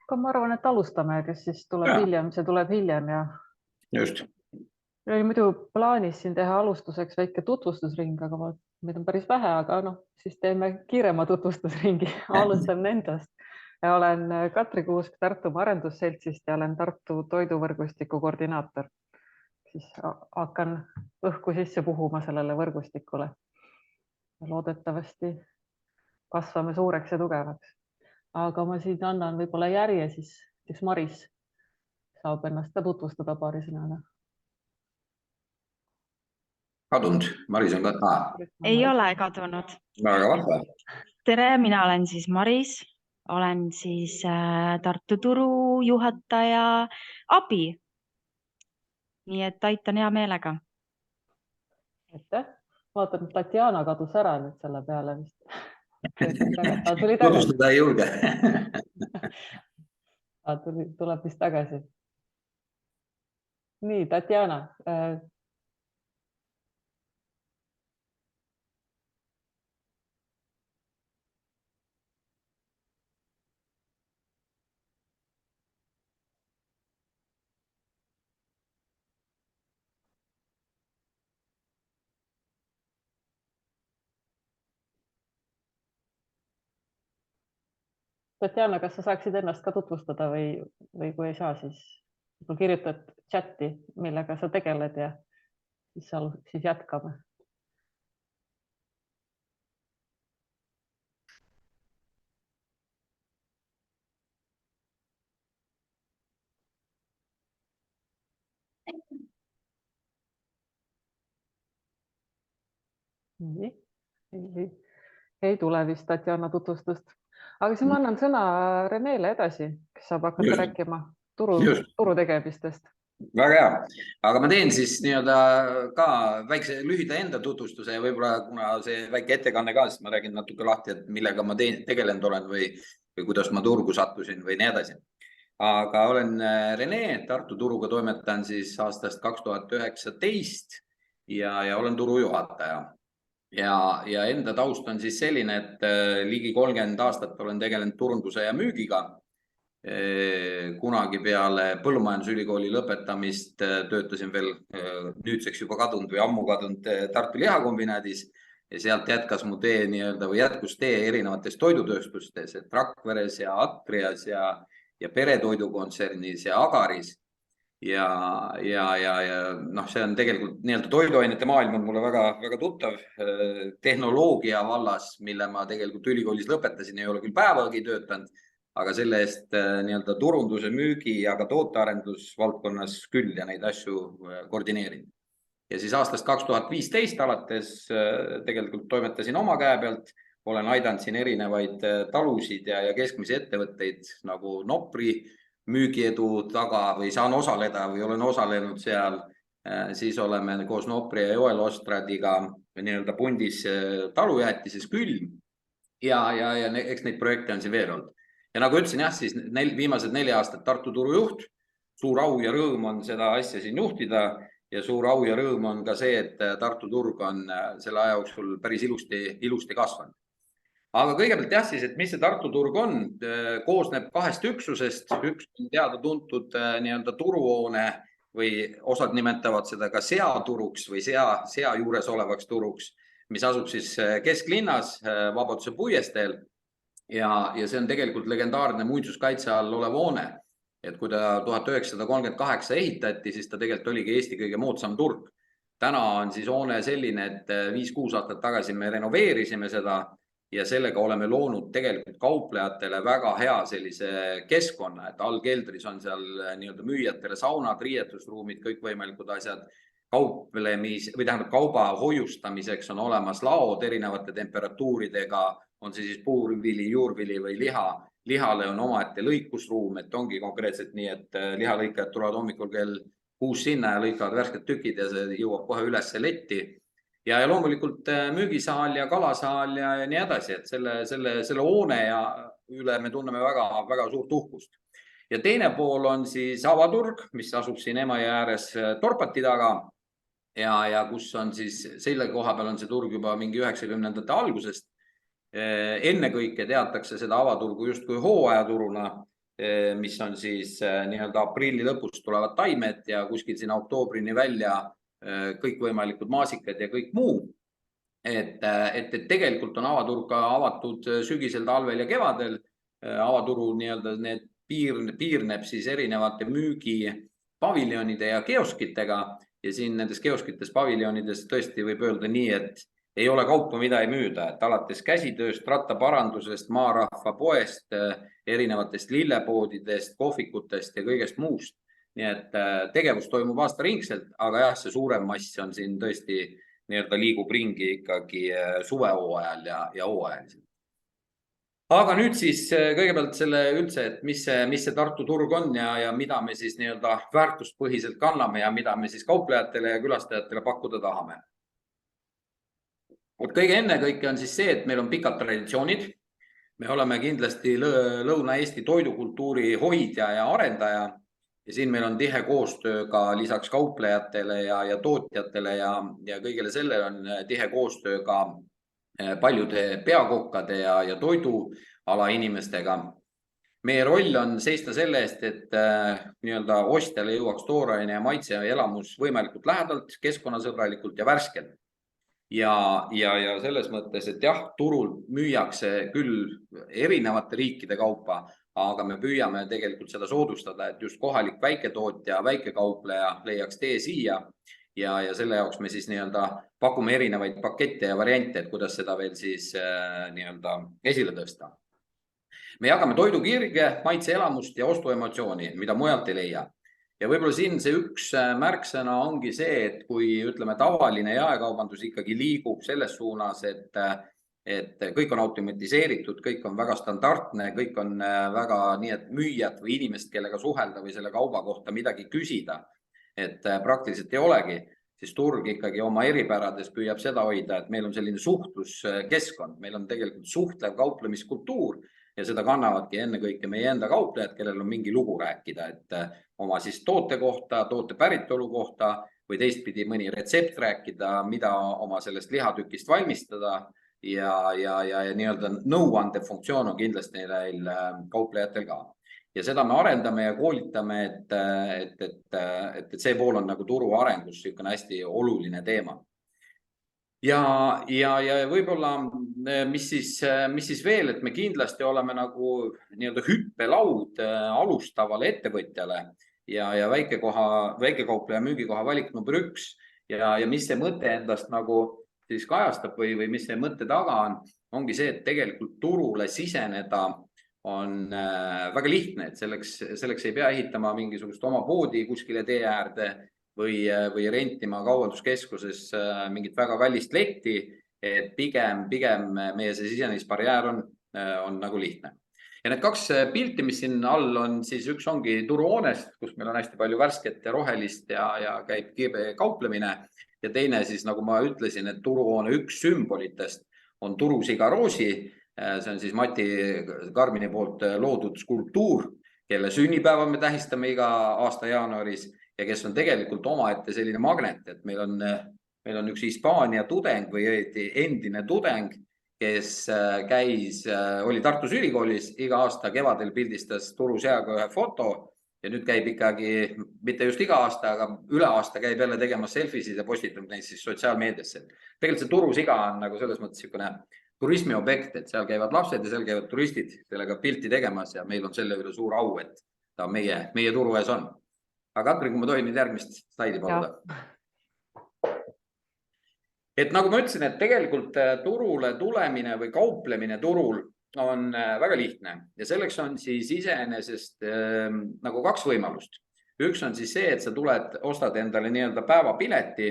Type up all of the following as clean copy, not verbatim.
Aga ma arvan, et alustame, kes siis tuleb hiljem, see tuleb hiljem ja Just. Oli muidu plaanis siin teha alustuseks väike tutvustusring, aga meid on päris vähe, aga siis teeme kiirema tutvustusringi. Alustan endast. Olen Katri Kuusk Tartumaa Arendusseltsist ja olen Tartu toiduvõrgustiku koordinaator. Siis hakkan õhku sisse puhuma sellele võrgustikule. Loodetavasti kasvame suureks ja tugevaks. Aga ma siin annan võib-olla järje, siis Maris saab ennast ka tutvustada paari sõnana. Kadunud, Maris on ka. Ei ole kadunud. Väga vahva. Tere, mina olen siis Maris. Olen siis Tartu turu juhataja abi. Nii et aitan hea meelega. Vaatan, et Tatjana kadus ära nüüd selle peale vist. Tutvustada ei julge. Tuleb vist tagasi. Nii, Tatjana. Tatjana, kas sa saaksid ennast ka tutvustada või kui ei saa, siis kirjutad chati, millega sa tegeled ja siis jätkame. Nii. Ei tule vist Tatjana tutvustust. Aga siis ma annan sõna Renele edasi, kes saab hakata rääkima turu tegemistest. Väga hea. Aga ma teen siis ka väikse lühida enda tutvustuse ja võib-olla kuna see väike ettekanne ka, siis ma räägin natuke lahti, et millega ma tegelenud olen või kuidas ma turgu sattusin või nii edasi. Aga olen Rene, Tartu turuga toimetan siis aastast 2019 ja olen turujuhataja. Ja enda taust on siis selline, et ligi 30 aastat olen tegelenud turunduse ja müügiga. Kunagi peale Põllumajandusülikooli lõpetamist töötasin veel nüüdseks juba kadunud või ammu kadunud Tartu lihakombinaadis ja sealt jätkas mu tee või jätkus tee erinevates toidutööstustes, et Rakveres ja Atrias ja peretoidukontsernis ja Agaris. Ja see on tegelikult toiduainete maailm on mulle väga tuttav tehnoloogia vallas, mille ma tegelikult ülikoolis lõpetasin, ei ole küll päevagi töötanud, aga selle eest turunduse, müügi ja ka tootearendusvaldkonnas küll ja neid asju koordineerin. Ja siis aastast 2015 alates tegelikult toimetasin oma käe pealt, olen aidanud siin erinevaid talusid ja keskmisi ettevõtteid nagu Nopri müügiedu taga või saan osaleda või olen osalenud seal, siis oleme koos Nopri ja Joel Ostradiga pundis talujäätises külm ja eks neid projekte on siin veel olnud. Ja nagu ütlesin, siis viimased 4 aastat Tartu turujuht, suur au ja rõõm on seda asja siin juhtida ja suur au ja rõõm on ka see, et Tartu turg on selle aja jooksul päris ilusti kasvanud. Aga kõigepealt siis, et mis see Tartu turg on, koosneb 2 üksusest. Üks on teada-tuntud turuhoone või osad nimetavad seda ka seaturuks või sea juures olevaks turuks, mis asub siis kesklinnas Vabaduse puiesteel. Ja see on tegelikult legendaarne muinsuskaitse all olev hoone. Et kui ta 1938 ehitati, siis ta tegelikult oligi Eesti kõige moodsam turg. Täna on siis hoone selline, et 5-6 aastat tagasi me renoveerisime seda ja sellega oleme loonud tegelikult kauplejatele väga hea sellise keskkonna, et allkeldris on seal müüjatele saunad, riietusruumid, kõikvõimalikud asjad, kauba hoiustamiseks on olemas laod erinevate temperatuuridega, on see siis puurvili, juurvili või liha. Lihale on omaette lõikusruum, et ongi konkreetselt nii, et lihalõikajad tulevad hommikul kell 6 sinna ja lõikavad värsked tükid ja see jõuab kohe üles letti. Ja loomulikult müügisaal ja kalasaal ja nii edasi, et selle hoone üle me tunneme väga suurt uhkust. Ja teine pool on siis avaturg, mis asub siin Emajõe ääres Torpati taga ja kus on siis selle koha peal on see turg juba mingi 90ndate algusest. Ennekõike teatakse seda avaturgu justkui hooajaturuna mis on siis nii-öelda aprilli lõpus tulevad taimed ja kuskil sinna oktoobrini välja kõikvõimalikud maasikad ja kõik muu. Et tegelikult on avaturg avatud sügisel, talvel ja kevadel. Avaturu nii-öelda need piirneb siis erinevate müügipaviljonide ja kioskitega ja siin nendes kioskites paviljonides tõesti võib öelda nii, et ei ole kaupa, mida ei müüda, et alates käsitööst, rattaparandusest, maarahva poest, erinevatest lillepoodidest, kohvikutest ja kõigest muust. Nii et tegevus toimub aastaringselt, aga jah, see suurem mass on siin tõesti nii-öelda liigub ringi ikkagi suvehooajal ja hooajaliselt. Aga nüüd siis kõigepealt selle üldse, et mis see Tartu turg on ja mida me siis nii-öelda väärtuspõhiselt kanname ja mida me siis kauplejatele ja külastajatele pakkuda tahame. Kõige ennekõike on siis see, et meil on pikad traditsioonid. Me oleme kindlasti Lõuna-Eesti toidukultuuri hoidja ja arendaja. Ja siin meil on tihe koostöö ka lisaks kauplejatele ja tootjatele ja kõigele selle on tihe koostöö ka paljude peakokkade ja toiduala inimestega. Meie roll on seista selle eest, et nii-öelda ostjale jõuaks tooraine ja maitse ja elamus võimalikult lähedalt, keskkonnasõbralikult ja värskelt. Ja selles mõttes, et jah, turul müüakse küll erinevate riikide kaupa, aga me püüame tegelikult seda soodustada, et just kohalik väiketootja, väikekaupleja leiaks tee siia ja selle jaoks me siis nii-öelda pakume erinevaid pakette ja variante, et kuidas seda veel siis nii-öelda esile tõsta. Me jagame toidukirge, maitseelamust ja ostuemotsiooni, mida mujalt ei leia. Ja võib-olla siin see üks märksõna ongi see, et kui ütleme tavaline jaekaubandus ikkagi liigub selles suunas, et kõik on automatiseeritud, kõik on väga standardne, kõik on väga nii, et müüjad või inimest, kellega suhelda või selle kauba kohta midagi küsida, et praktiliselt ei olegi, siis turg ikkagi oma eripärades püüab seda hoida, et meil on selline suhtluskeskkond, meil on tegelikult suhtlev kauplemiskultuur ja seda kannavadki ennekõike meie enda kauplejad, kellel on mingi lugu rääkida, et oma siis toote kohta, toote päritolu kohta või teistpidi mõni retsept rääkida, mida oma sellest lihatükist valmistada ja nii-öelda nõuande funktsioon on kindlasti neil kauplejatel ka. Ja seda me arendame ja koolitame, et see pool on nagu turu arengus niisugune hästi oluline teema. Ja võib-olla, mis siis veel, et me kindlasti oleme nagu nii-öelda hüppelaud alustavale ettevõtjale ja väikekaupleja müügikoha valik number 1 ja mis see mõte endast nagu siis kajastab või mis see mõte taga ongi see, et tegelikult turule siseneda on väga lihtne, et selleks ei pea ehitama mingisugust oma poodi kuskile tee äärde või rentima kaubanduskeskuses mingit väga kallist letti, et pigem meie see sisenemisbarjäär on nagu lihtne. Ja need 2 pilti, mis siin all on, siis üks ongi turuhoonest, kus meil on hästi palju värsket ja rohelist ja käib kiibe kauplemine. Ja teine siis, nagu ma ütlesin, et turuhoone üks sümbolitest on turusiga Roosi. See on siis Mati Karmini poolt loodud skulptuur, kelle sünnipäeva me tähistame iga aasta jaanuaris ja kes on tegelikult omaette selline magnet, et meil on üks Hispaania tudeng või endine tudeng, kes oli Tartus ülikoolis, iga aasta kevadel pildistas turuseaga ühe foto ja nüüd käib ikkagi, mitte just iga aasta, aga üle aasta käib jälle tegemas selfisid ja postitab neid siis sotsiaalmeediasse. Tegelikult see turusiga on nagu selles mõttes niisugune turismiobjekt, et seal käivad lapsed ja seal käivad turistid sellega pilti tegemas ja meil on selle üle suur au, et ta meie turu ees on. Aga Katri, kui ma tohin nüüd järgmist slaidi paluda. Et nagu ma ütlesin, et tegelikult turule tulemine või kauplemine turul on väga lihtne ja selleks on siis iseenesest nagu 2 võimalust. Üks on siis see, et sa ostad endale nii-öelda päevapileti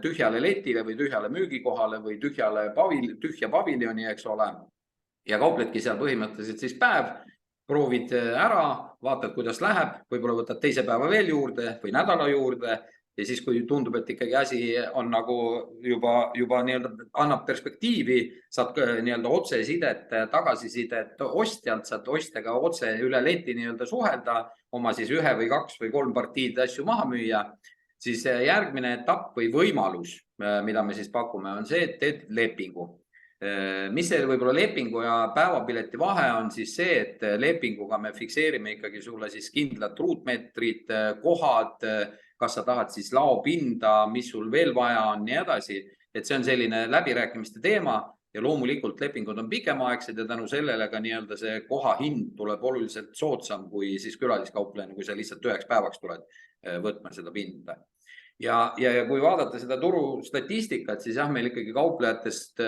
tühjale letile või tühjale müügikohale või tühja paviljoni, eks ole, ja kaupledki seal põhimõtteliselt siis päev, proovid ära, vaatad, kuidas läheb, võib-olla võtad teise päeva veel juurde või nädala juurde ja siis, kui tundub, et ikkagi asi on nagu juba nii-öelda annab perspektiivi, saad nii-öelda otsesidet, tagasisidet ostjalt, saad ostjaga otse üle leti nii-öelda suhelda, oma siis 1 või 2 või 3 partiid asju maha müüa, siis järgmine etapp või võimalus, mida me siis pakume, on see, et teed lepingu. Mis see võib-olla lepingu ja päevapileti vahe on siis see, et lepinguga me fikseerime ikkagi sulle siis kindlad ruutmeetrid, kohad, kas sa tahad siis laopinda, mis sul veel vaja on, nii edasi. Et see on selline läbirääkimiste teema ja loomulikult lepingud on pikemaaegsed ja tänu sellele ka nii-öelda see koha hind tuleb oluliselt soodsam kui siis külaliskauplejana, kui sa lihtsalt 9 päevaks tuled võtma seda pinda. Ja kui vaadata seda turu statistikat, siis jah, meil ikkagi kauplejatest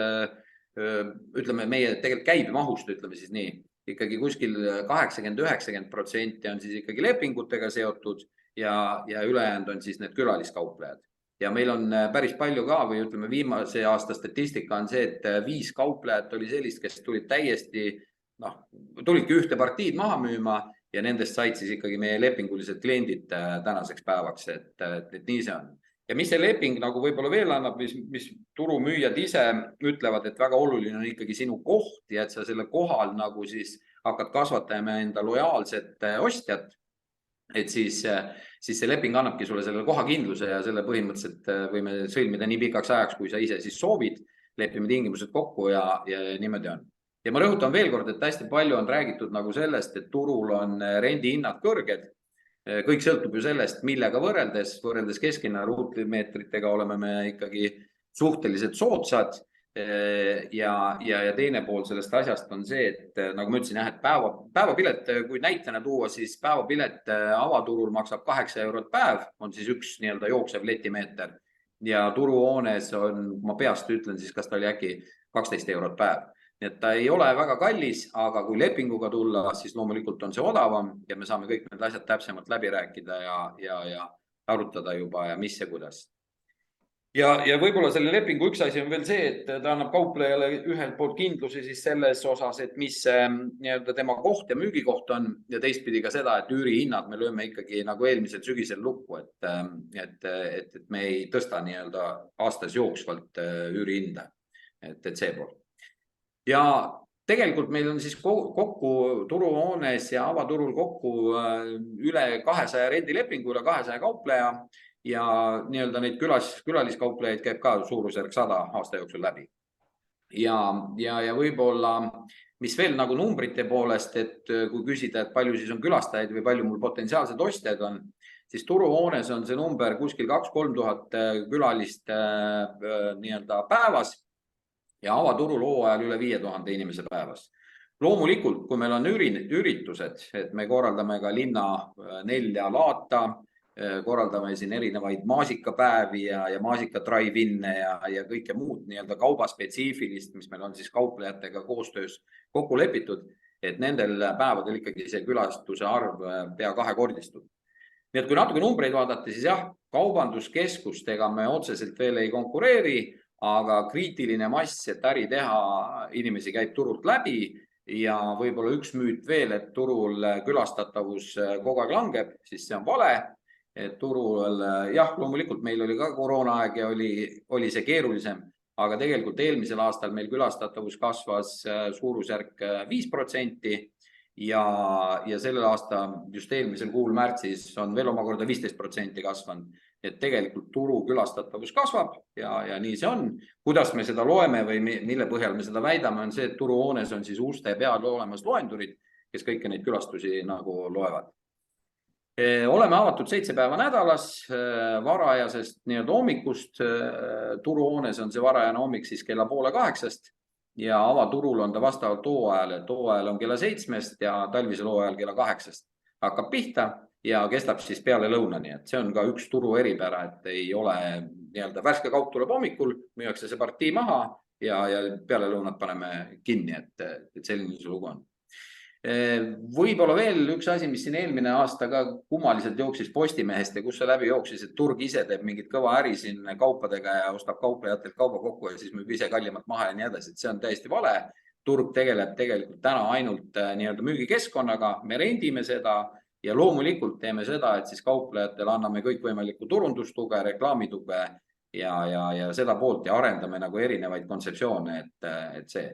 ütleme meie tegelikult käibemahust, ütleme siis nii, ikkagi kuskil 80-90% on siis ikkagi lepingutega seotud ja ülejäänud on siis need külaliskauplejad. Ja meil on päris palju ka või ütleme viimase aasta statistika on see, et 5 kauplejat oli sellist, kes tulid täiesti, tulidki ühte partiid maha müüma ja nendest said siis ikkagi meie lepingulised kliendid tänaseks päevaks, et nii see on. Ja mis see leping nagu võib-olla veel annab, mis turumüüjad ise ütlevad, et väga oluline on ikkagi sinu koht ja et sa selle kohal nagu siis hakkad kasvatama enda lojaalset ostjat, et siis see leping annabki sulle selle kohakindluse ja selle põhimõtteliselt võime sõlmida nii pikaks ajaks, kui sa ise siis soovid, lepime tingimused kokku ja niimoodi on. Ja ma rõhutan veel kord, et hästi palju on räägitud nagu sellest, et turul on rendihinnad kõrged. Kõik sõltub ju sellest, millega võrreldes keskhinna ruutmeetritega oleme me ikkagi suhteliselt soodsad ja teine pool sellest asjast on see, et nagu ma ütlesin, et päevapilet, kui näitena tuua, siis päevapilet avaturul maksab 8 eurot päev, on siis üks nii-öelda jooksev letimeeter ja turuhoones on, ma peast ütlen siis, kas ta oli äkki 12 eurot päev. Nii et ta ei ole väga kallis, aga kui lepinguga tulla, siis loomulikult on see odavam ja me saame kõik need asjad täpsemalt läbi rääkida ja arutada juba ja mis ja kuidas. Ja võib-olla selle lepingu üks asi on veel see, et ta annab kauplejale ühelt poolt kindluse siis selles osas, et mis nii-öelda tema koht ja müügikoht on ja teistpidi ka seda, et üürihinnad me lööme ikkagi nagu eelmisel sügisel lukku, et me ei tõsta nii-öelda aastas jooksvalt üürihinda, et see pool. Ja tegelikult meil on siis kokku turuhoones ja avaturul kokku üle 200 rendilepingu, üle 200 kaupleja ja nii-öelda neid külaliskauplejaid käib ka suurusjärk 100 aasta jooksul läbi. Ja võib-olla, mis veel nagu numbrite poolest, et kui küsida, et palju siis on külastajaid või palju mul potentsiaalsed ostjad on, siis turuhoones on see number kuskil 2-3 tuhat külalist nii-öelda päevas. Ja avaturul hooajal üle 5000 inimese päevas. Loomulikult, kui meil on üritused, et me korraldame ka linna 4 laata, korraldame siin erinevaid maasikapäevi ja maasika drive-in'e ja kõike muud nii-öelda kaubaspetsiifilist, mis meil on siis kauplejatega koostöös kokku lepitud, et nendel päevadel ikkagi see külastuse arv pea 2-kordistub. Nii et kui natuke numbreid vaadata, siis jah, kaubanduskeskustega me otseselt veel ei konkureeri, aga kriitiline mass, et äri teha, inimesi käib turult läbi ja võib-olla üks müüt veel, et turul külastatavus kogu aeg langeb, siis see on vale. Et turul, jah, loomulikult meil oli ka koroonaaeg ja oli see keerulisem, aga tegelikult eelmisel aastal meil külastatavus kasvas suurusjärk 5% ja sellel aasta just eelmisel kuul märtsis on veel omakorda 15% kasvanud. Et tegelikult turu külastatavus kasvab ja nii see on. Kuidas me seda loeme või mille põhjal me seda väidame, on see, et turuhoones on siis uste peal olemas loendurid, kes kõiki neid külastusi nagu loevad. Oleme avatud 7 päeva nädalas, varajasest nii-öelda hommikust. Turuhoones on see varajane hommik siis kella 7:30 ja avaturul on ta vastavalt hooajal, et hooajal on kella 7 ja talvisel hooajal kella 8 hakkab pihta. Ja kestab siis peale lõunani, et see on ka üks turu eripära, et ei ole nii-öelda värske kaup tuleb hommikul, müüakse see partii maha ja peale lõunat paneme kinni, et selline see lugu on. Võib-olla veel üks asi, mis siin eelmine aasta ka kummaliselt jooksis Postimehest ja kus see läbi jooksis, et turg ise teeb mingit kõva äri siin kaupadega ja ostab kauplejatelt kauba kokku ja siis müüb ise kallimalt maha ja nii edasi, et see on täiesti vale. Turg tegeleb tegelikult täna ainult nii-öelda müügikeskkonnaga, me rendime seda. Ja loomulikult teeme seda, et siis kauplejatele anname kõikvõimalikku turundustuge, reklaamituge ja seda poolt ja arendame nagu erinevaid kontseptsioone, et see.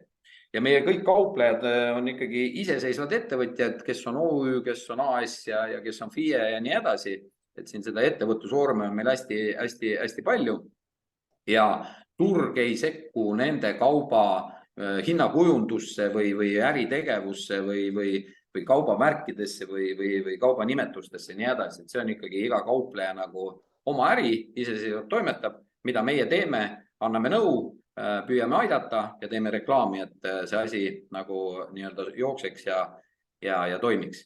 Ja meie kõik kauplejad on ikkagi iseseisvad ettevõtjad, kes on OÜ, kes on AS ja kes on FIE ja nii edasi. Et siin seda ettevõtlusvorme on meil hästi palju ja turg ei sekku nende kauba hinnakujundusse või äritegevusse või kaubamärkidesse või kaubanimetustesse ja nii edasi. Et see on ikkagi iga kaupleja nagu oma äri, iseseisvalt toimetab, mida meie teeme, anname nõu, püüame aidata ja teeme reklaami, et see asi nagu nii-öelda jookseks ja toimiks.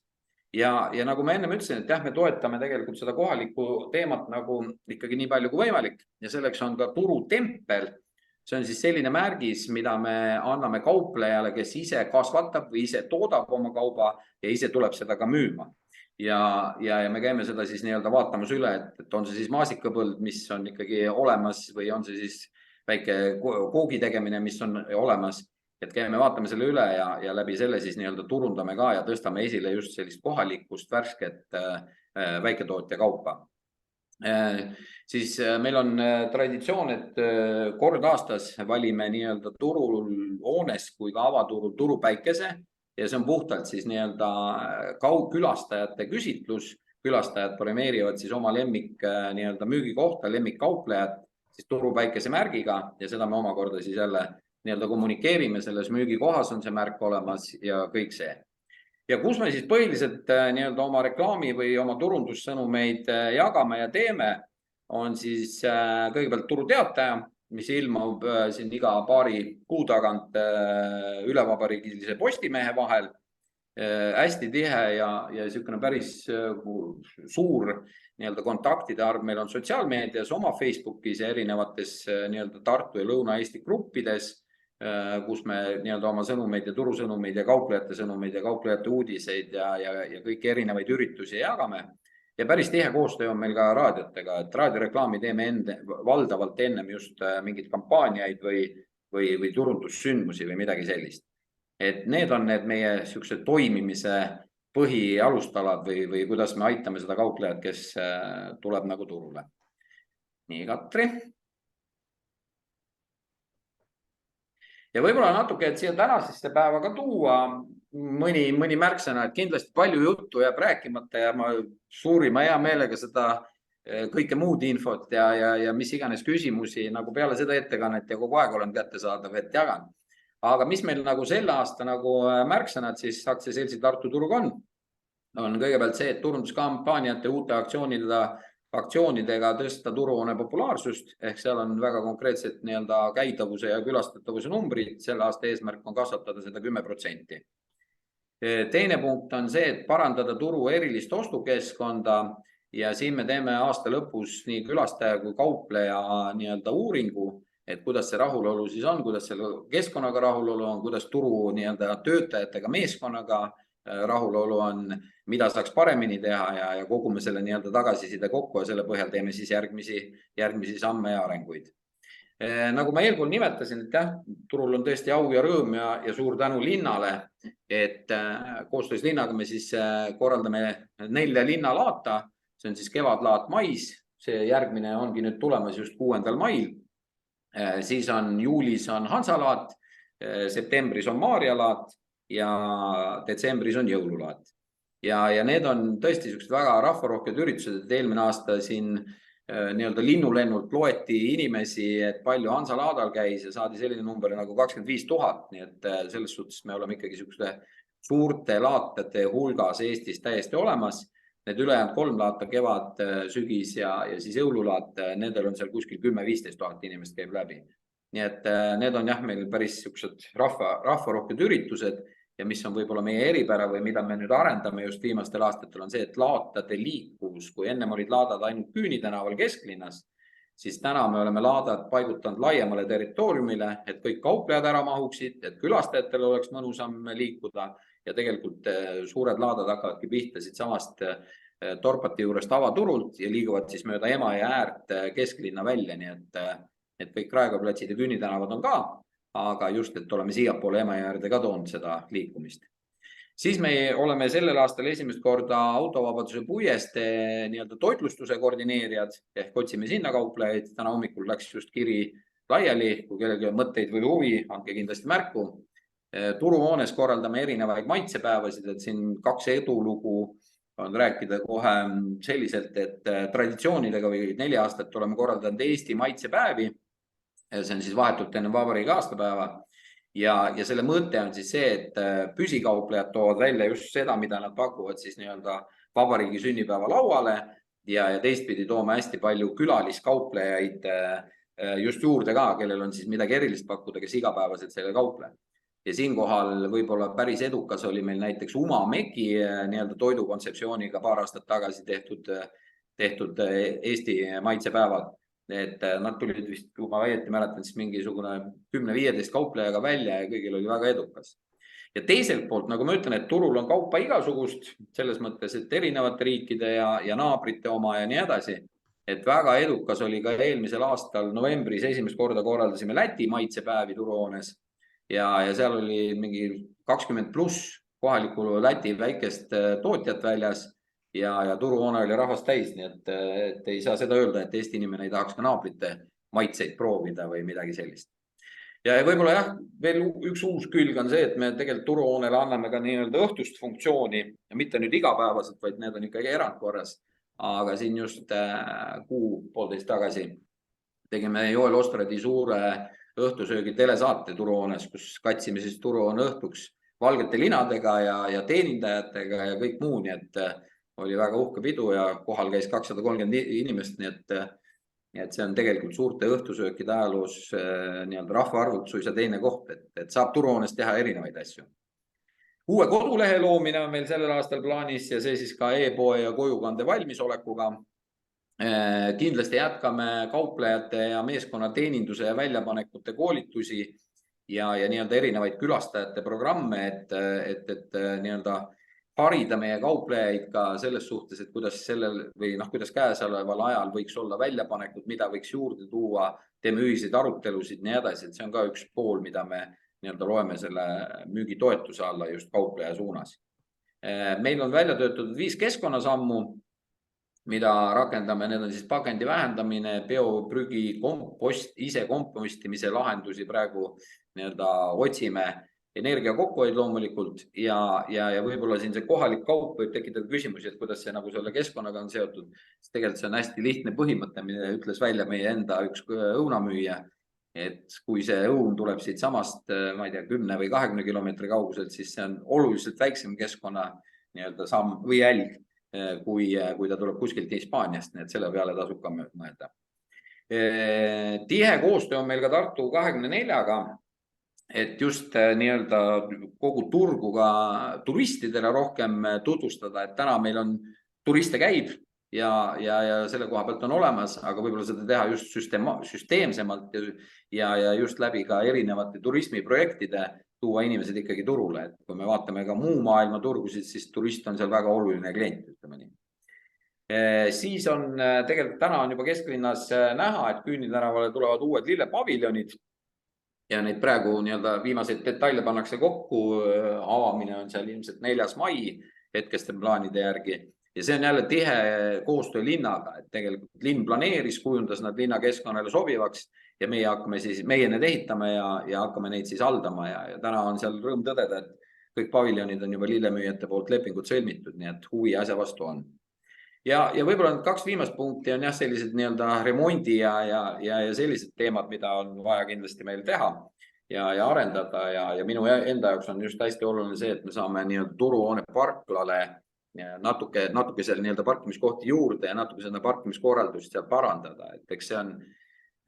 Ja nagu ma enne ütlesin, et jah, me toetame tegelikult seda kohalikku teemat nagu ikkagi nii palju kui võimalik ja selleks on ka turutempel. See on siis selline märgis, mida me anname kauplejale, kes ise kasvatab või ise toodab oma kauba ja ise tuleb seda ka müüma. Ja me käime seda siis nii-öelda vaatamas üle, et on see siis maasikapõld, mis on ikkagi olemas või on see siis väike koogi tegemine, mis on olemas. Et käime vaatame selle üle ja läbi selle siis nii-öelda turundame ka ja tõstame esile just sellist kohalikust värsket väiketootja kaupa. Siis meil on traditsioon, et kord aastas valime nii-öelda turul hoones kui ka avaturul turupäikese ja see on puhtalt siis nii-öelda kaugkülastajate küsitlus. Külastajad premeerivad siis oma lemmik nii-öelda müügikohta, lemmikkauplejat siis turupäikese märgiga ja seda me omakorda siis jälle nii-öelda kommunikeerime, selles müügikohas on see märk olemas ja kõik see. Ja kus me siis põhiliselt nii-öelda oma reklaami või oma turundussõnumeid jagame ja teeme, on siis kõigepealt turuteataja, mis ilmub siin iga paari kuu tagant ülevabariigilise Postimehe vahel. Hästi tihe ja niisugune päris suur nii-öelda kontaktide arv meil on sotsiaalmeedias, oma Facebookis ja erinevates nii-öelda Tartu ja Lõuna-Eesti gruppides, kus me nii-öelda oma sõnumeid ja turusõnumeid ja kauplejate sõnumeid ja kauplejate uudiseid ja kõik erinevaid üritusi jagame. Ja päris tihe koostöö on meil ka raadiotega, et raadioreklaami teeme valdavalt ennem just mingid kampaaniaid või turundussündmusi või midagi sellist. Et need on need meie siuksed toimimise põhialustalad või kuidas me aitame seda kauplejat, kes tuleb nagu turule. Nii, Katri. Ja võib-olla natuke, et siia tänasesse päeva ka tuua mõni märksõna, et kindlasti palju juttu jääb rääkimata ja ma suurima hea meelega seda kõike muud infot ja mis iganes küsimusi nagu peale seda ettekannet ja kogu aeg olen kättesaadav, et jagan. Aga mis meil nagu selle aasta nagu märksõnad siis aktsiaseltsi Tartu Turg on kõigepealt see, et turunduskampaaniate uute aktsioonidega tõsta turuhoone populaarsust, ehk seal on väga konkreetselt nii-öelda käidavuse ja külastatavuse numbrid, selle aasta eesmärk on kasvatada seda 10%. Teine punkt on see, et parandada turu erilist ostukeskkonda ja siin me teeme aasta lõpus nii külastaja kui kaupleja nii-öelda uuringu, et kuidas see rahulolu siis on, kuidas selle keskkonnaga rahulolu on, kuidas turu nii-öelda töötajatega meeskonnaga rahulolu on, mida saaks paremini teha ja kogume selle nii-öelda tagasiside kokku ja selle põhjal teeme siis järgmisi samme ja arenguid. Nagu ma eelpool nimetasin, et jah, turul on tõesti au ja rõõm ja suur tänu linnale, et koostöös linnaga me siis korraldame 4 linnalaata, see on siis kevadlaat mais, see järgmine ongi nüüd tulemas just 6. mail, siis on juulis on Hansalaat, septembris on Maarjalaat ja detsembris on jõululaat. Ja need on tõesti väga rahvarohked üritused, et eelmine aasta siin nii-öelda linnulennult loeti inimesi, et palju Hansalaadal käis ja saadi selline number nagu 25 000, nii et selles suhtes me oleme ikkagi suurte laatade hulgas Eestis täiesti olemas. Need ülejäänud 3 laata, kevad, sügis ja siis jõululaat, nendel on seal kuskil 10-15 000 inimest käib läbi. Nii et need on jah meil päris rahvarohked üritused ja mis on võib-olla meie eripära või mida me nüüd arendame just viimastel aastatel on see, et laatade liikuvus, kui ennem olid laadad ainult Küüni tänaval kesklinnas, siis täna me oleme laadad paigutanud laiemale territooriumile, et kõik kauplejad ära mahuksid, et külastajatel oleks mõnusam liikuda ja tegelikult suured laadad hakkavadki pihta siit samast Torpati juurest avaturult ja liiguvad siis mööda Emajõe äärt kesklinna välja, nii et kõik Raekoja-platsid ja Küüni tänavad on ka, aga just, et oleme siiapoole Emajõe äärde ka toonud seda liikumist. Siis me oleme sellel aastal esimest korda Autovabaduse puieste nii-öelda toitlustuse koordineerijad, ehk otsime sinna kauplejaid. Täna hommikul läks just kiri laiali, kui kellelgi on mõtteid või huvi, andke kindlasti märku. Turuhoones korraldame erinevaid maitsepäevasid, et siin 2 edulugu on rääkida kohe selliselt, et traditsioonidega või 4 aastat oleme korraldanud Eesti maitsepäevi. See on siis vahetult enne vabariigi aastapäeva ja selle mõte on siis see, et püsikauplejad toovad välja just seda, mida nad pakuvad siis nii-öelda vabariigi sünnipäeva lauale ja teistpidi toome hästi palju külaliskauplejaid just juurde ka, kellel on siis midagi erilist pakkuda, kes igapäevaselt selle kauple. Ja siinkohal võib-olla päris edukas oli meil näiteks Uma Meki nii-öelda toidukontseptsiooniga paar aastat tagasi tehtud Eesti maitsepäevad. Et nad tulid vist, kui ma õieti mäletan, siis mingisugune 10-15 kauplejaga välja ja kõigil oli väga edukas. Ja teiselt poolt, nagu ma ütlen, et turul on kaupa igasugust, selles mõttes, et erinevate riikide ja naabrite oma ja nii edasi. Et väga edukas oli ka eelmisel aastal novembris esimest korda korraldasime Läti maitsepäevi turuhoones ja seal oli mingi 20+ kohalikul Läti väikest tootjat väljas. Ja turuhoone oli rahvast täis, nii et ei saa seda öelda, et Eesti inimene ei tahaks ka naabrite maitseid proovida või midagi sellist. Ja võib-olla jah, veel üks uus külg on see, et me tegelikult turuhoonele anname ka nii-öelda õhtust funktsiooni ja mitte nüüd igapäevaselt, vaid need on ikkagi erandkorras. Aga siin just kuu-poolteist tagasi tegime Joel Ostradi suure õhtusöögi telesaate turuhoones, kus katsime siis turuhoone õhtuks valgete linadega ja teenindajatega ja kõik muu, nii et oli väga uhke pidu ja kohal käis 230 inimest, nii et see on tegelikult suurte õhtusöökide ajaloos nii-öelda rahvaarvult suisa teine koht, et saab turuhoones teha erinevaid asju. Uue kodulehe loomine on meil sellel aastal plaanis ja see siis ka e-poe ja kojukande valmisolekuga. Kindlasti jätkame kauplejate ja meeskonna teeninduse ja väljapanekute koolitusi ja nii-öelda erinevaid külastajate programme, et nii-öelda harida meie kauplejaid ka selles suhtes, et kuidas käesoleval ajal võiks olla väljapanekud, mida võiks juurde tuua, teeme ühiseid arutelusid nii edasi, et see on ka üks pool, mida me nii-öelda loeme selle müügitoetuse alla just kaupleja suunas. Meil on välja töötatud 5 keskkonnasammu, mida rakendame, need on siis pakendi vähendamine, bioprügi ise kompostimise lahendusi praegu nii-öelda otsime, energia kokkuhoid loomulikult ja võib-olla siin see kohalik kaup võib tekitada küsimusi, et kuidas see nagu selle keskkonnaga on seotud. Tegelikult see on hästi lihtne põhimõte, mida ütles välja meie enda üks õunamüüja, et kui see õun tuleb siit samast, ma ei tea, 10 või 20 kilomeetri kauguselt, siis see on oluliselt väiksem keskkonna nii-öelda samm või jälg, kui ta tuleb kuskilt Hispaaniast, nii et selle peale tasub ka mõelda. Tihe koostöö on meil ka Tartu 24-ga. Et just nii-öelda kogu turgu ka turistidele rohkem tutvustada, et täna meil on turiste käib ja selle koha pealt on olemas, aga võib-olla seda teha just süsteemsemalt ja just läbi ka erinevate turismiprojektide tuua inimesed ikkagi turule, et kui me vaatame ka muu maailma turgusid, siis turist on seal väga oluline klient, ütleme nii. Siis on tegelikult täna on juba kesklinnas näha, et Küüni tänavale tulevad uued lillepaviljonid. Ja neid praegu nii-öelda viimaseid detaile pannakse kokku, avamine on seal ilmselt 4. mai hetkeste plaanide järgi. Ja see on jälle tihe koostöö linnaga, et tegelikult linn planeeris, kujundas nad linna keskkonnale sobivaks ja meie need ehitame ja hakkame neid siis haldama ja täna on seal rõõm tõdeda, et kõik paviljonid on juba lillemüüjate poolt lepingud sõlmitud, nii et huvi asja vastu on. Ja võib-olla 2 viimast punkti on jah sellised nii-öelda remondi ja sellised teemad, mida on vaja kindlasti meil teha ja arendada ja minu enda jaoks on just hästi oluline see, et me saame nii-öelda turuhoone parklale natuke seal nii-öelda parkimiskohti juurde ja natuke seda parkimiskorraldust seal parandada, et eks see on,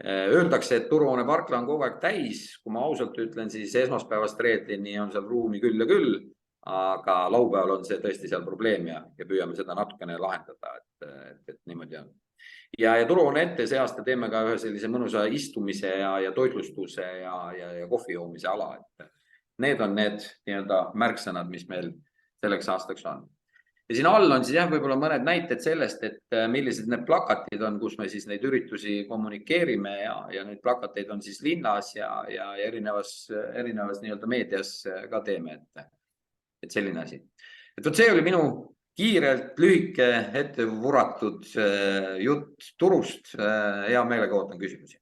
öeldakse, et turuhoone parkla on kogu aeg täis, kui ma ausalt ütlen, siis esmaspäevast reedeni on seal ruumi küll ja küll. Aga laupäeval on see tõesti seal probleem ja püüame seda natukene lahendada, et niimoodi on. Ja turuhoone ette see aasta teeme ka ühe sellise mõnusa istumise ja toitlustuse ja kohvi joomise ala. Et need on need nii-öelda märksõnad, mis meil selleks aastaks on. Ja siin all on siis jah, võib-olla mõned näited sellest, et millised need plakatid on, kus me siis neid üritusi kommunikeerime ja neid plakateid on siis linnas ja erinevas nii-öelda meedias ka teeme, et selline asi. Et see oli minu kiirelt lühike ette vuratud jutt turust. Hea meelega ootan küsimusi.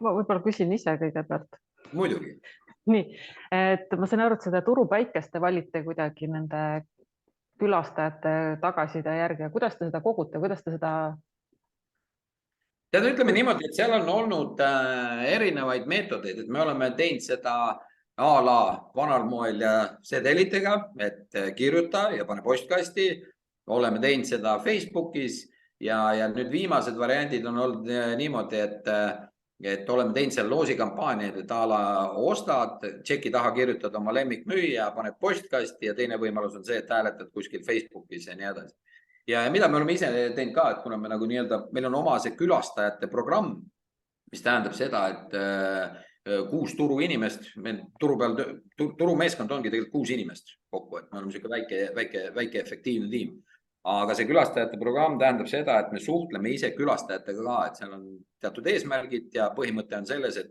Ma võib-olla küsin ise kõigepealt. Muidugi. Nii, et ma saan aru, et seda turupäikest te valite kuidagi nende külastajate tagaside järgi ja kuidas te seda kogute, kuidas te seda Tead, ütleme niimoodi, et seal on olnud erinevaid meetodeid, et me oleme teinud seda a la vanal moel ja sedelitega, et kirjuta ja pane postkasti. Oleme teinud seda Facebookis ja nüüd viimased variandid on olnud niimoodi, et oleme teinud seal loosikampaaniaid, et a la ostad, tšeki taha kirjutad oma lemmikmüüja, paned postkasti ja teine võimalus on see, et hääletad kuskil Facebookis ja nii edasi. Ja mida me oleme ise teinud ka, et kuna me nagu meil on oma see külastajate programm, mis tähendab seda, et 6 turuinimest, turumeeskond ongi tegelikult 6 inimest kokku, et me oleme selline väike efektiivne tiim. Aga see külastajate programm tähendab seda, et me suhtleme ise külastajatega ka, et seal on teatud eesmärgid ja põhimõte on selles, et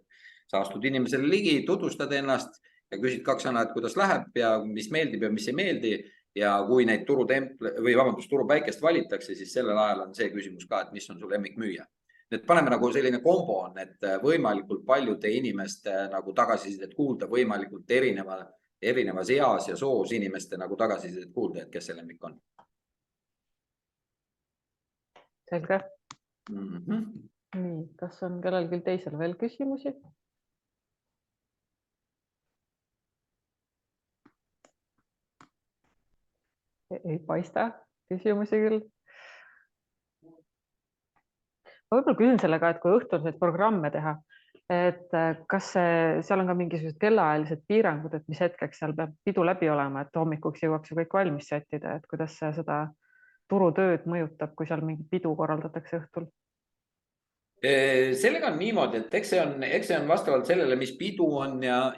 sa astud inimesele ligi, tutvustad ennast ja küsid 2 sõna, et kuidas läheb ja mis meeldib ja mis ei meeldi. Ja kui neid turupäikest valitakse, siis sellel ajal on see küsimus ka, et mis on su lemmikmüüja. Nüüd paneme nagu selline kombo on, et võimalikult paljude inimeste nagu tagasisidet kuulda, võimalikult erinevas eas ja soos inimeste nagu tagasisidet kuulda, et kes see lemmik on. Selge. Nii, kas on kellelgi teisel veel küsimusi? Ei paista küsimusi küll. Ma võib-olla küsin sellega, et kui õhtul neid programme teha, et kas seal on ka mingisugused kellaajalised piirangud, et mis hetkeks seal peab pidu läbi olema, et hommikuks jõuaks ju kõik valmis sättida, et kuidas see seda turutööd mõjutab, kui seal mingi pidu korraldatakse õhtul? Sellega on niimoodi, et eks see on vastavalt sellele, mis pidu on ja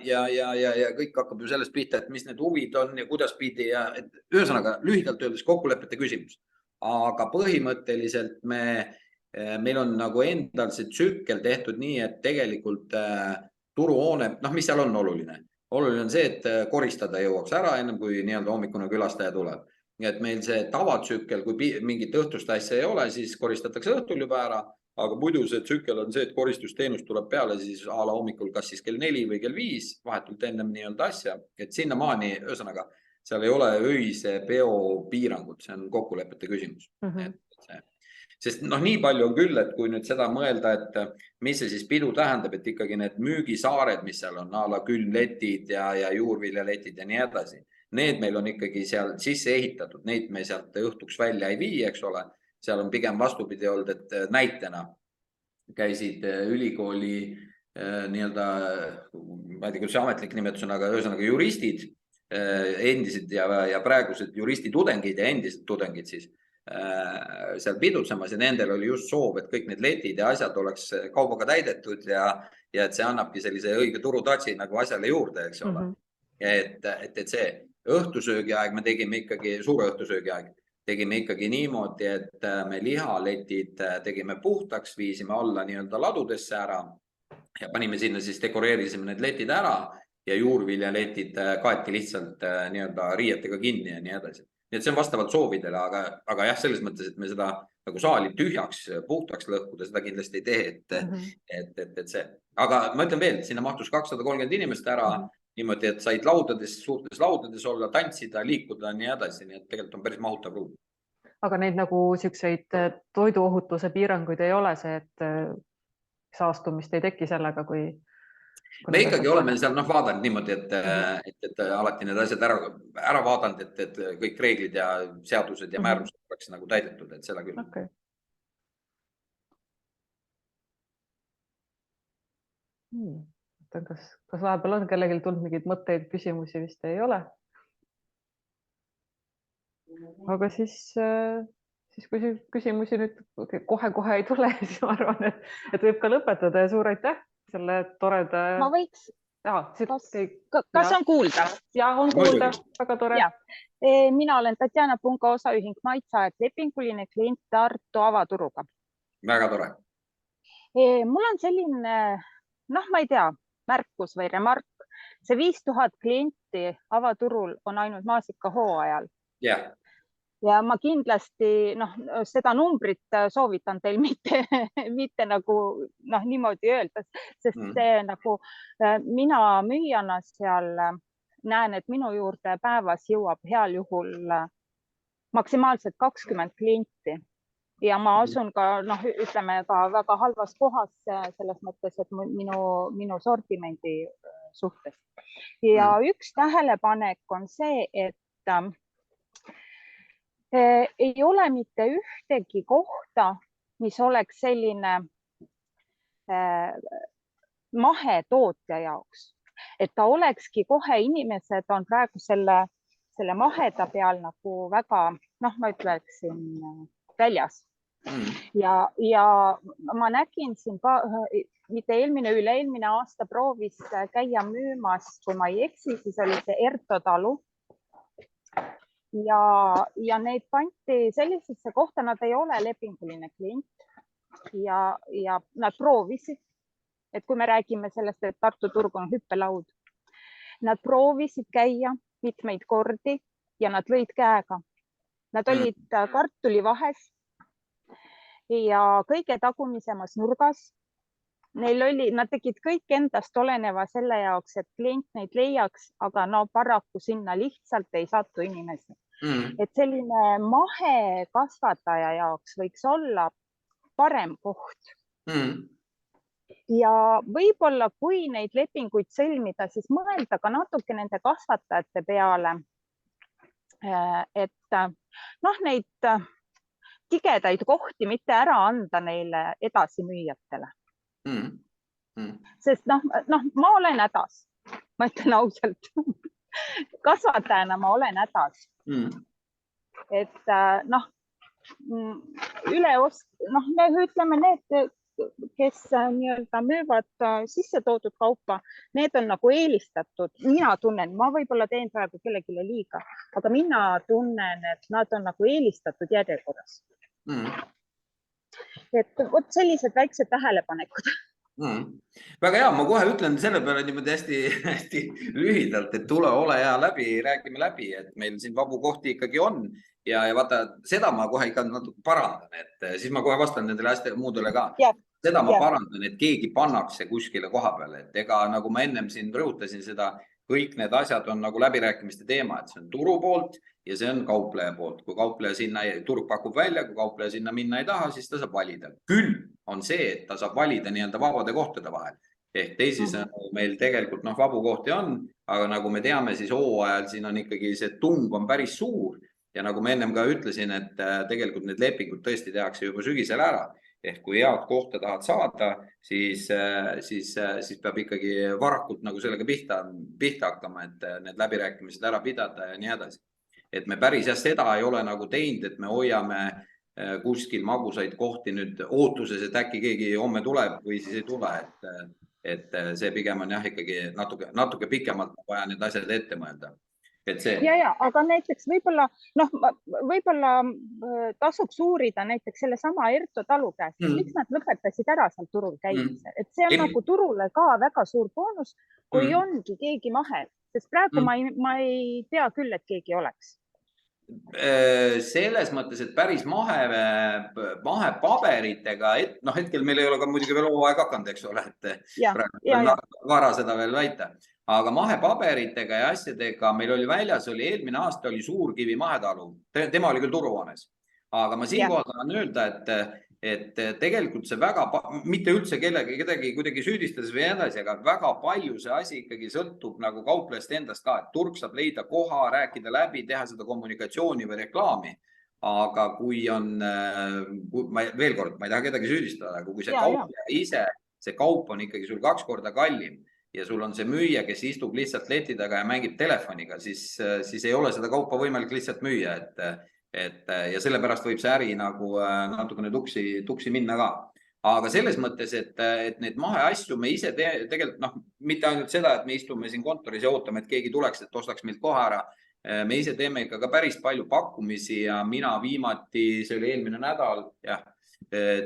kõik hakkab ju sellest pihta, et mis need huvid on ja kuidas pidi ja ühesõnaga lühidalt öeldes kokkulepete küsimus. Aga põhimõtteliselt meil on nagu endal see tsükkel tehtud nii, et tegelikult turuhoone, mis seal on oluline? Oluline on see, et koristada jõuaks ära ennem kui nii-öelda hommikune külastaja tuleb. Et meil see tavatsükkel, kui mingit õhtust asja ei ole, siis koristatakse õhtul juba ära. Aga muidu see tsükkel on see, et koristusteenus tuleb peale siis a la hommikul kas siis kell 4 või kell 5, vahetult ennem nii-öelda asja. Et sinna maani, ühesõnaga, seal ei ole öise peo piirangud, see on kokkulepete küsimus. Sest nii palju on küll, et kui nüüd seda mõelda, et mis see siis pidu tähendab, et ikkagi need müügisaared, mis seal on, a la külmletid ja juurviljaletid ja nii edasi, need meil on ikkagi seal sisse ehitatud, neid me sealt õhtuks välja ei vii, eks ole. Seal on pigem vastupidi olnud, et näitena käisid ülikooli nii-öelda, ma ei tea, kuidas see ametlik nimetus on, aga ühesõnaga juristid, endised ja praegused juristitudengid ja endised tudengid siis seal pidutsemas ja nendel oli just soov, et kõik need letid ja asjad oleks kaubaga täidetud ja et see annabki sellise õige turutatsi nagu asjale juurde, eks ole. Et see õhtusöögi aeg me tegime ikkagi, suure õhtusöögi aeg, tegime ikkagi niimoodi, et me lihaletid tegime puhtaks, viisime alla nii-öelda ladudesse ära ja panime sinna siis, dekoreerisime need letid ära ja juurviljaletid kaeti lihtsalt nii-öelda riietega kinni ja nii edasi. Nii et see on vastavalt soovidele, aga jah, selles mõttes, et me seda nagu saali tühjaks, puhtaks lõhkuda, seda kindlasti ei tee, et see. Aga ma ütlen veel, sinna mahtus 230 inimest ära, niimoodi, et said suurtes laudades olla, tantsida, liikuda nii edasi, nii et tegelikult on päris mahutav ruum. Aga neid nagu selliseid toiduohutuse piiranguid ei ole see, et saastumist ei teki sellega, kui... Me ikkagi oleme seal vaadanud niimoodi, et alati need asjad ära vaadanud, et kõik reeglid ja seadused ja määrused oleks nagu täidetud, et seda küll. Okay. Kas vahepeal on kellelgi tulnud mingeid mõtteid, küsimusi vist ei ole? Aga siis kui küsimusi nüüd kohe ei tule, siis ma arvan, et võib ka lõpetada ja suur aitäh selle toreda... Ma võiks... Kas on kuulda? Ja, on kuulda. Väga tore. Mina olen Tatjana Punga osaühing Maitseaeg lepinguline klient Tartu avaturuga. Väga tore. Mul on selline, ma ei tea, märkus või remark. See 5000 klienti avaturul on ainult maasika hooajal. Ja ma kindlasti seda numbrit soovitan teil mitte nagu niimoodi öelda, sest see nagu mina müüjana seal näen, et minu juurde päevas jõuab heal juhul maksimaalselt 20 klienti. ja ma asun ka, ütleme ka väga halvas kohas selles mõttes, et minu sortimendi suhtes. Ja üks tähelepanek on see, et ei ole mitte ühtegi kohta, mis oleks selline mahetootja jaoks, et ta olekski kohe, inimesed on praegu selle maheda peal nagu väga, ma ütleksin, väljas. Ja ma nägin siin ka, mitte üle-eelmine aasta proovis käia müümas, kui ma ei eksi, siis oli see Erto talu. Ja need kanti sellisesse kohta, nad ei ole lepinguline klient ja nad proovisid, et kui me räägime sellest, et Tartu turg on hüppelaud, nad proovisid käia mitmeid kordi ja nad lõid käega. Nad olid kartuli vahes ja kõige tagumisemas nurgas. Nad tegid kõik endast oleneva selle jaoks, et klient neid leiaks, aga paraku sinna lihtsalt ei satu inimesi. Et selline mahekasvataja jaoks võiks olla parem koht. Ja võib-olla, kui neid lepinguid sõlmida, siis mõelda ka natuke nende kasvatajate peale, et neid tigedaid kohti mitte ära anda neile edasimüüjatele. Sest ma olen hädas, ma ütlen ausalt, kasvatajana ma olen hädas. Et ütleme need, kes müüvad sisse toodud kaupa, need on nagu eelistatud. Mina tunnen, ma võib-olla teen praegu kellelegi liiga, aga mina tunnen, et nad on nagu eelistatud järjekorras. Et vot sellised väiksed tähelepanekud. Väga hea, ma kohe ütlen selle peale niimoodi hästi lühidalt, et tule ole hea läbi, räägime läbi, et meil siin vabu kohti ikkagi on ja vaata, seda ma kohe ikka natuke parandan, et siis ma kohe vastan nendele hästi muudele ka. Seda ma parandan, et keegi pannakse kuskile koha peale, et ega nagu ma ennem siin rõhutasin seda, kõik need asjad on nagu läbirääkimiste teema, et see on turu poolt ja see on kaupleja poolt. Kui kaupleja sinna, turg pakub välja, kui kaupleja sinna minna ei taha, siis ta saab valida. Küll on see, et ta saab valida nii-öelda vabade kohtade vahel. Ehk teisisõnu meil tegelikult vabu kohti on, aga nagu me teame, siis hooajal siin on ikkagi see tung on päris suur ja nagu ma ennem ka ütlesin, et tegelikult need lepingud tõesti tehakse juba sügisel ära. Ehk kui head kohta tahad saada, siis peab ikkagi varakult nagu sellega pihta hakkama, et need läbirääkimised ära pidada ja nii edasi. Et me päris seda ei ole nagu teinud, et me hoiame kuskil magusaid kohti nüüd ootuses, et äkki keegi homme tuleb või siis ei tule. Et see pigem on ikkagi natuke pikemalt vaja need asjad ette mõelda. Ja, aga näiteks võib-olla tasuks uurida näiteks selle sama Erto talu käest, miks nad lõpetasid ära seal turul käimise. Et see on nagu turule ka väga suur boonus, kui ongi keegi mahel, sest praegu ma ei tea küll, et keegi oleks. Selles mõttes, et päris mahepaberitega, hetkel meil ei ole ka muidugi veel hooaeg hakanud, eks ole, et vara seda veel väita. Aga mahepaberitega ja asjadega meil oli väljas, eelmine aasta oli Suurkivi mahetalu. Tema oli küll turuvoones. Aga ma siinkohal tahan öelda, et tegelikult see väga, mitte üldse kedagi kuidagi süüdistades või edasi, aga väga palju see asi ikkagi sõltub nagu kauplejast endast ka, et turg saab leida koha, rääkida läbi, teha seda kommunikatsiooni või reklaami. Aga kui on, veel kord, ma ei taha kedagi süüdistada, aga kui see kaupleja ise, see kaup on ikkagi sul 2 korda kallim ja sul on see müüja, kes istub lihtsalt leti taga ja mängib telefoniga, siis ei ole seda kaupa võimalik lihtsalt müüa, ja sellepärast võib see äri nagu natukene tuksi minna ka. Aga selles mõttes, et need maheasju me ise tegelikult, mitte ainult seda, et me istume siin kontoris ja ootame, et keegi tuleks, et ostaks meilt kohe ära. Me ise teeme ikka ka päris palju pakkumisi ja mina viimati, see oli eelmine nädal,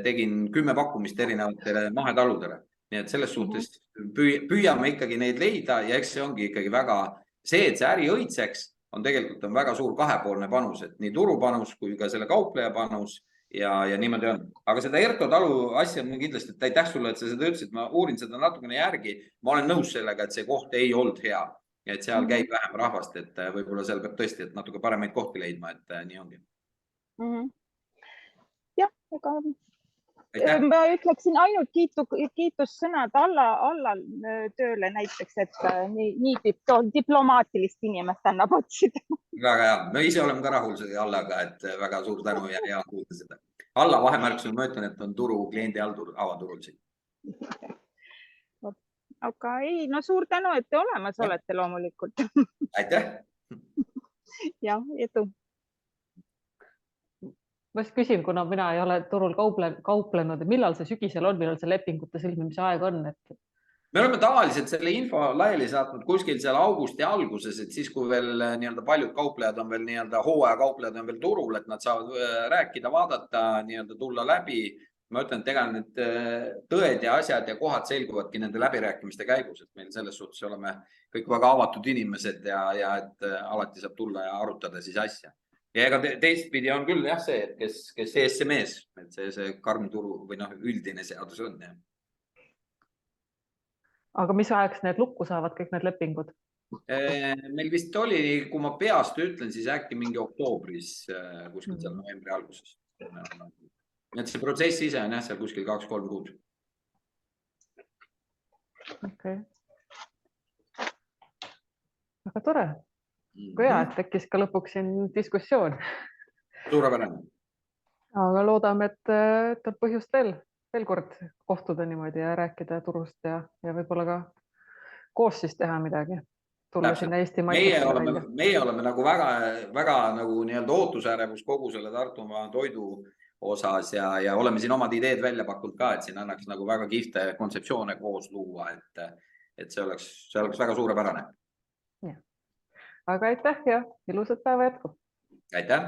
tegin 10 pakkumist erinevatele mahetaludele. Nii et selles suhtes püüame ikkagi neid leida ja eks see ongi ikkagi väga, see, et see äri õitseks, on tegelikult väga suur kahepoolne panus, et nii turupanus kui ka selle kaupleja panus ja niimoodi on. Aga seda Erto talu asja on kindlasti, et aitäh sulle, et sa seda ütlesid, ma uurin seda natukene järgi. Ma olen nõus sellega, et see koht ei olnud hea, et seal käib vähem rahvast, et võib-olla seal peab tõesti, et natuke paremaid kohti leidma, et nii ongi. Jah, ma ütleksin ainult kiitussõnad alla tööle näiteks, et nii diplomaatilist inimest annab otsida. Väga hea. Me ise oleme ka rahul selle Allaga, et väga suur tänu ja hea kuulda seda. Alla vahemärksel ma ütlen, et on turu kliendi avaturul siin. Aga ei, no suur tänu, et te olemas olete loomulikult. Aitäh! Ja, edu! Ma just küsin, kuna mina ei ole turul kauplenud, millal see sügisel on, millal see lepingute sõlmimise aeg on? Me oleme tavaliselt selle info laiali saatnud kuskil seal augusti alguses, et siis, kui veel paljud kauplejad on veel hooaja kauplejad on veel turul, et nad saavad rääkida, vaadata, tulla läbi. Ma ütlen, et ega need tõed ja asjad ja kohad selguvadki nende läbirääkimiste käigus, et meil selles suhtes oleme kõik väga avatud inimesed ja et alati saab tulla ja arutada siis asja. Ja ega teistpidi on küll jah see, et kes ees see mees, et see karm turu või üldine seadus on. Ja. Aga mis ajaks need lukku saavad kõik need lepingud? Meil vist oli, kui ma peast ütlen, siis äkki mingi oktoobris, kuskil seal novembri alguses. Et see protsess ise on jah, seal kuskil 2-3 kuud. Okay. Väga tore. Kui hea, et tekkis ka lõpuks siin diskussioon. Suurepärane. Aga loodame, et on põhjust veel kord kohtuda niimoodi ja rääkida turust ja võib-olla ka koos siis teha midagi. Tulla sinna Eesti maitesse välja. Meie oleme nagu väga ootusärevus kogu selle Tartumaa toidu osas ja oleme siin omad ideed välja pakkunud ka, et siin annaks nagu väga kihvte kontseptsioone koos luua, et see oleks väga suurepärane. Aga aitäh ja ilusat päeva jätku. Aitäh!